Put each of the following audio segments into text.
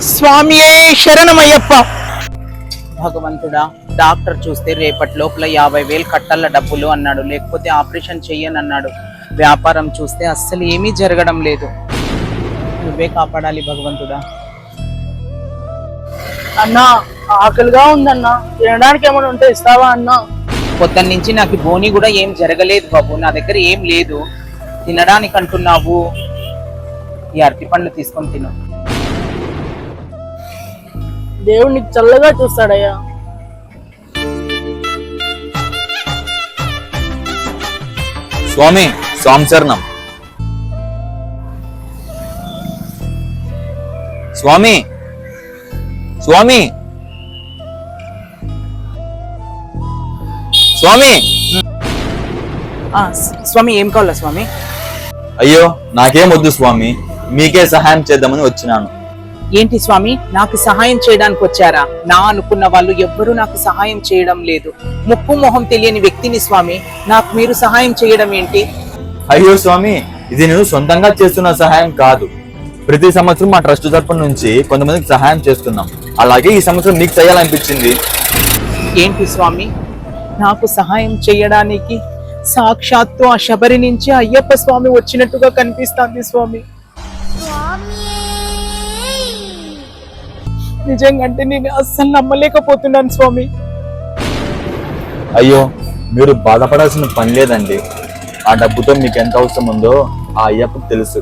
స్వామియే శరణమయ్యప్ప. భగవంతుడా, డాక్టర్ చూస్తే రేపటి లోపల 50,000 కట్టాల డబ్బులు అన్నాడు, లేకపోతే ఆపరేషన్ చెయ్యనన్నాడు. వ్యాపారం చూస్తే అస్సలు ఏమీ జరగడం లేదు. నువ్వే కాపాడాలి భగవంతుడా. అన్నా, ఆకలిగా ఉందన్నా, తినడానికి ఏమైనా ఉంటే ఇస్తావా అన్నా? పొద్దున్న నుంచి నాకు బోని కూడా ఏం జరగలేదు బాబు, నా దగ్గర ఏం లేదు. తినడానికి అంటున్నావు, ఈ అరటి పండ్లు తీసుకొని తిను. దేవుడు నీకు చల్లగా చూస్తాడయ్యా. స్వామి స్వామిచరణం. స్వామి స్వామి స్వామి. స్వామి ఏం కావాలా స్వామి? అయ్యో నాకేం వద్దు స్వామి, మీకే సహాయం చేద్దామని వచ్చినాను. ఏంటి స్వామి, నాకు సహాయం చేయడానికి వచ్చారా? నా అనుకున్న వాళ్ళు ఎవ్వరూ నాకు సహాయం చేయడం లేదు. ముక్కు మొహం తెలియని వ్యక్తిని స్వామి, నాకు మీరు సహాయం చేయడం ఏంటి? అయ్యో స్వామి, ఇది నేను సొంతంగా చేస్తున్న సహాయం కాదు. ప్రతి సంవత్సరం మా ట్రస్ట్ తరపు నుంచి కొంతమందికి సహాయం చేస్తున్నాం. అలాగే ఈ సంవత్సరం మీకు చేయాలనిపించింది. ఏంటి స్వామి, నాకు సహాయం చేయడానికి సాక్షాత్తు ఆ శబరి నుంచి అయ్యప్ప స్వామి వచ్చినట్టుగా కనిపిస్తుంది స్వామి. నిజంగా నేను అస్సలు నమ్మలేకపోతున్నాను స్వామి. అయ్యో మీరు బాధపడాల్సిన పని లేదండి. ఆ డబ్బుతో మీకు ఎంత అవసరం ఉందో ఆ అయ్యప్పకు తెలుసు.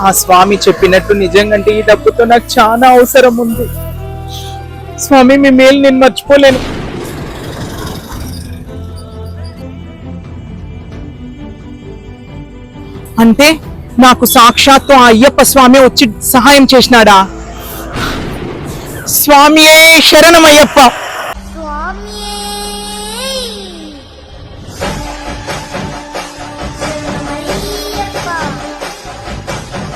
ఆ స్వామి చెప్పినట్టు నిజంగా ఈ డబ్బుతో నాకు చాలా అవసరం ఉంది స్వామి. మీ మేలు నేను మర్చిపోలేను. అంటే నాకు సాక్షాత్తు ఆ అయ్యప్ప స్వామి వచ్చి సహాయం చేసినాడా? స్వామియే శరణమయ్యప్ప.